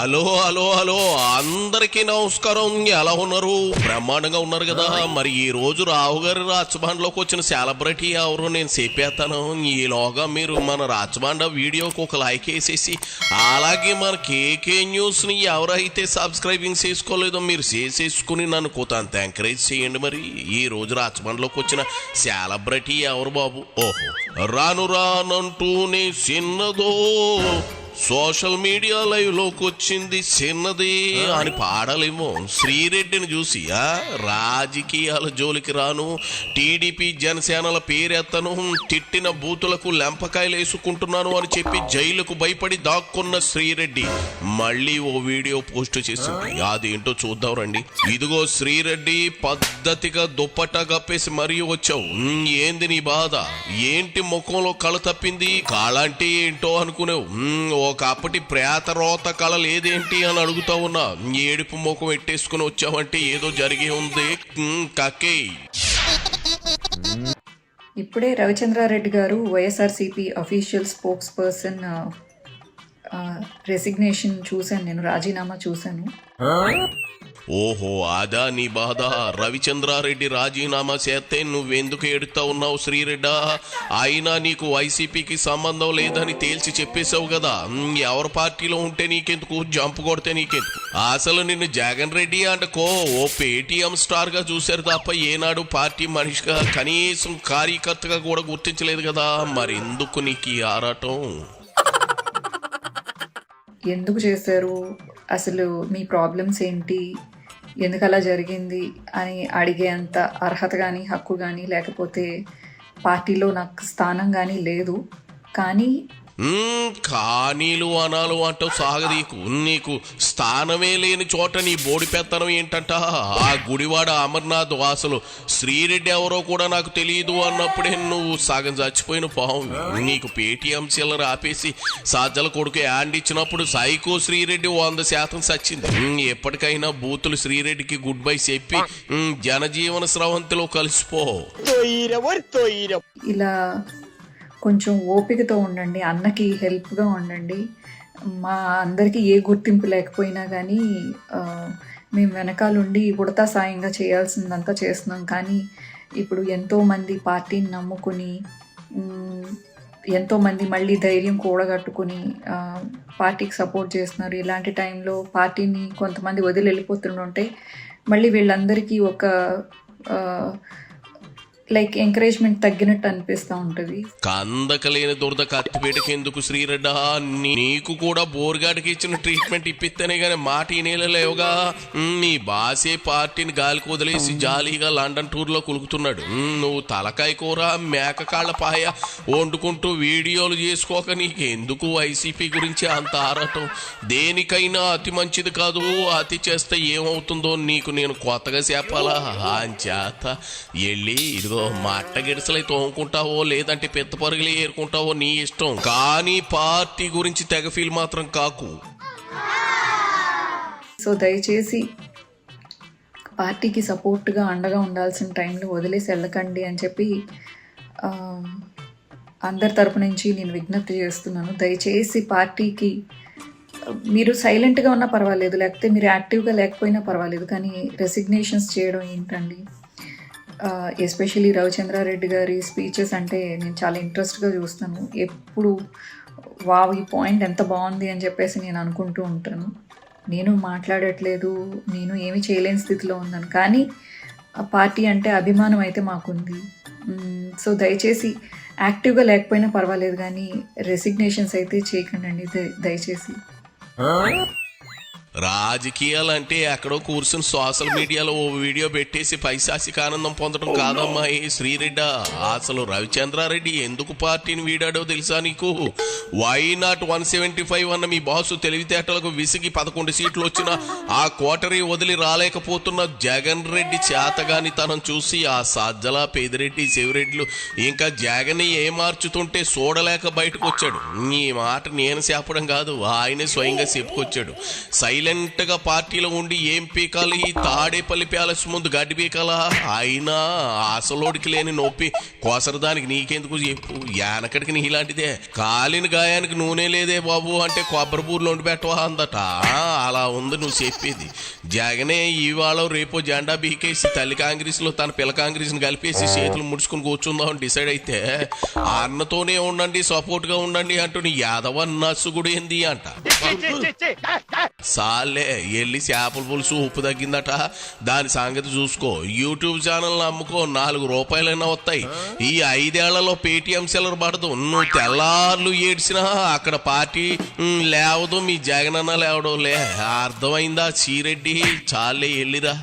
Hello hello hello అందరికీ నమస్కారం. ఎలా ఉన్నారు? బ్రహ్మాండంగా ఉన్నారు కదా. మరి ఈ రోజు రావు గారి రాచబాండలోకి వచ్చిన సెలబ్రిటీ ఎవరు నేను చెప్పేస్తాను. ఈలోగా మీరు మన రాచబాండ వీడియోకి ఒక లైక్ వేసేసి, అలాగే మన కేకే న్యూస్ ని ఎవరైతే సబ్స్క్రైబింగ్ చేసుకోలేదో మీరు చేసేసుకుని నన్ను కొంత ఎంకరేజ్ చేయండి. మరి ఈ రోజు రాచబాండలోకి వచ్చిన సెలబ్రిటీ ఎవరు బాబు? ఓహో, రాను రానంటూనే చిన్నదో సోషల్ మీడియా లైవ్ లోకి వచ్చింది చిన్నది అని పాడలేమో. శ్రీరెడ్డిని చూసి రాజకీయాల జోలికి రాను, టీడీపీ జనసేనల పేరెత్తను, తిట్టిన బూతులకు లెంపకాయలు వేసుకుంటున్నాను అని చెప్పి జైలుకు భయపడి దాక్కున్న శ్రీరెడ్డి మళ్ళీ ఓ వీడియో పోస్ట్ చేసింది. అదేంటో చూద్దాం రండి. ఇదిగో శ్రీరెడ్డి, పద్ధతిగా దుప్పట్టా కప్పేసి మరీ వచ్చావు. ఏంది నీ బాధ? ఏంటి ముఖంలో కళ తప్పింది? కళ అంటే ఏంటో అనుకునేవు. ఒకప్పటి ప్రేత రోత కళ లేదేంటి అని అడుగుతా ఉన్నా. ఏడుపు ముఖం ఎట్టేసుకుని వచ్చావంటే ఏదో జరిగే ఉంది. కక్కే ఇప్పుడే రవిచంద్రారెడ్డి గారు YSRCP official spokes person resignation చూశాను, నేను రాజీనామా చూశాను. ఓహో, అదా నీ బాధ? రవిచంద్రారెడ్డి రాజీనామా చేస్తే నువ్వెందుకు ఏడుతా ఉన్నావు శ్రీరెడ్డా? అయినా నీకు వైసీపీకి సంబంధం లేదని తేల్చి చెప్పేశావు కదా. ఎవరి పార్టీలో ఉంటే నీకెందుకు, జంప్ కొడితే నీకెందుకు? అసలు నిన్ను జగన్ రెడ్డి అంటకో ఓ పేటీఎం స్టార్ గా చూశారు తప్ప ఏనాడు పార్టీ మనిషిగా, కనీసం కార్యకర్తగా కూడా గుర్తించలేదు కదా. మరి ఎందుకు నీకు ఈ ఆరాటం? ఎందుకు చేశారు, అసలు మీ ప్రాబ్లమ్స్ ఏంటి, ఎందుకు అలా జరిగింది అని అడిగేంత అర్హత కానీ హక్కు కానీ లేకపోతే పార్టీలో నాకు స్థానం కానీ లేదు. కానీ కానీలు అనాలు అంటావు సాగదీకు. నీకు స్థానమే లేని చోట నీ బోడి పెత్తనం ఏంటంట? ఆ గుడివాడ అమర్నాథ్ అసలు శ్రీరెడ్డి ఎవరో కూడా నాకు తెలియదు అన్నప్పుడే నువ్వు సగం చచ్చిపోయిన పావు. నీకు పేటీఎం చిల్లర ఆపేసి సాజల కొడుకు యాండ్ ఇచ్చినప్పుడు సైకో శ్రీరెడ్డి 100% సచ్చింది. ఎప్పటికైనా బూతులు శ్రీరెడ్డికి గుడ్ బై చెప్పి జనజీవన స్రవంతిలో కలిసిపో. ఇలా కొంచెం ఓపికతో ఉండండి, అన్నకి హెల్ప్గా ఉండండి. మా అందరికీ ఏ గుర్తింపు లేకపోయినా కానీ మేము వెనకాలండి ఉడతా సాయంగా చేయాల్సిందంతా చేస్తున్నాం. కానీ ఇప్పుడు ఎంతోమంది పార్టీని నమ్ముకుని, ఎంతోమంది మళ్ళీ ధైర్యం కూడగట్టుకుని పార్టీకి సపోర్ట్ చేస్తున్నారు. ఇలాంటి టైంలో పార్టీని కొంతమంది వదిలి వెళ్ళిపోతుంటే మళ్ళీ వీళ్ళందరికీ ఒక లైక్ ఎంకరేజ్మెంట్ తగ్గినట్టు అనిపిస్తూ ఉంటుంది. కందకలేని దురద కత్తిపేటకి ఎందుకు శ్రీరెడ్డా? నీకు కూడా బోర్గాడికి ఇచ్చిన ట్రీట్మెంట్ ఇప్పిస్తేనే గానీ మాట ఈ నెలలేవుగా. నీ బాసే పార్టీని గాలికి వదిలేసి జాలీగా లండన్ టూర్లో కులుకుతున్నాడు. నువ్వు తలకాయ కూర మేక కాళ్ళ పాయ వండుకుంటూ వీడియోలు చేసుకోక నీకెందుకు వైసీపీ గురించి అంత ఆరాటం? దేనికైనా అతి మంచిది కాదు, అతి చేస్తే ఏమవుతుందో నీకు నేను కొత్తగా చెప్పాలా? అంచేత వెళ్ళి ఇదిగో మట్ట గిడసలై తోముకుంటావో లేదంటే పెద్ద పరుగులు ఏరుకుంటావో నీ ఇష్టం. కానీ పార్టీ గురించి తెగ ఫీల్ మాత్రం కాకు. సో దయచేసి పార్టీకి సపోర్ట్గా అండగా ఉండాల్సిన టైంలో వదిలేసి వెళ్ళకండి అని చెప్పి అందరి తరపు నుంచి నేను విజ్ఞప్తి చేస్తున్నాను. దయచేసి పార్టీకి మీరు సైలెంట్గా ఉన్నా పర్వాలేదు, లేకపోతే మీరు యాక్టివ్గా లేకపోయినా పర్వాలేదు, కానీ రెసిగ్నేషన్స్ చేయడం ఏంటండి? ఎస్పెషలీ రవిచంద్రారెడ్డి గారి స్పీచెస్ అంటే నేను చాలా ఇంట్రెస్ట్గా చూస్తాను. ఎప్పుడు వావ్ ఈ పాయింట్ ఎంత బాగుంది అని చెప్పేసి నేను అనుకుంటూ ఉంటాను. నేను మాట్లాడట్లేదు, నేను ఏమీ చేయలేని స్థితిలో ఉన్నాను, కానీ ఆ పార్టీ అంటే అభిమానం అయితే మాకుంది. సో దయచేసి యాక్టివ్గా లేకపోయినా పర్వాలేదు, కానీ రెసిగ్నేషన్స్ అయితే చేయకండి దయచేసి. రాజకీయాలంటే ఎక్కడో కూర్చుని సోషల్ మీడియాలో ఓ వీడియో పెట్టేసి పైశాసిక ఆనందం పొందడం కాదమ్మా శ్రీరెడ్డి. అసలు రవిచంద్రారెడ్డి ఎందుకు పార్టీని వీడాడో తెలుసా నీకు? వై నాట్ 175 అన్న మీ బాసు తెలివితేటలకు విసిగి 11 సీట్లు వచ్చిన ఆ కోటరీ వదిలి రాలేకపోతున్న జగన్ రెడ్డి చేతగాని తనం చూసి ఆ సజ్జల పెదిరెడ్డి శివరెడ్డిలు ఇంకా జగన్ ఏమార్చుతుంటే చూడలేక బయటకు వచ్చాడు. ఈ మాట నేను చెప్పడం కాదు, ఆయనే స్వయంగా చెప్పుకొచ్చాడు. సైలెంట్ గా పార్టీలో ఉండి ఏం పీకాలి, తాడేపల్లి ప్యాలెస్ ముందు గడ్డి పీకాలా? అయినా అసలోడికి లేని నొప్పి కోసరదానికి నీకెందుకు చెప్పు, యానకడికి నీలాంటిదే. కాలిన గాయానికి నూనె లేదే బాబు అంటే కొబ్బరి బూర్లు వండి పెట్టవా అందట. అలా ఉంది నువ్వు చెప్పేది. జగనే ఇవాళ రేపో జెండా బీకేసి తల్లి కాంగ్రెస్ లో తన పిల్ల కాంగ్రెస్ ని కలిపేసి చేతులు ముడుచుకుని కూర్చుందామని డిసైడ్ అయితే అన్నతోనే ఉండండి, సపోర్ట్ గా ఉండండి అంటూ నీ యాదవ నస్సు కూడా ఏంది అంట. సాలే వెళ్ళి చేపల పులుసు ఉప్పు తగ్గిందట, దాని సంగతి చూసుకో. యూట్యూబ్ ఛానల్ అమ్ముకో, 4 రూపాయలైనా వస్తాయి. ఈ 5 ఏళ్లలో పేటిఎం సెల్లర్ పడదు. నువ్వు తెల్లార్లు ఏడ్చినా అక్కడ పార్టీ లేవదు, మీ జగనన్న లేవడం లే. అర్థమైందా చీరెడ్డి? చాలే వెళ్ళిరా.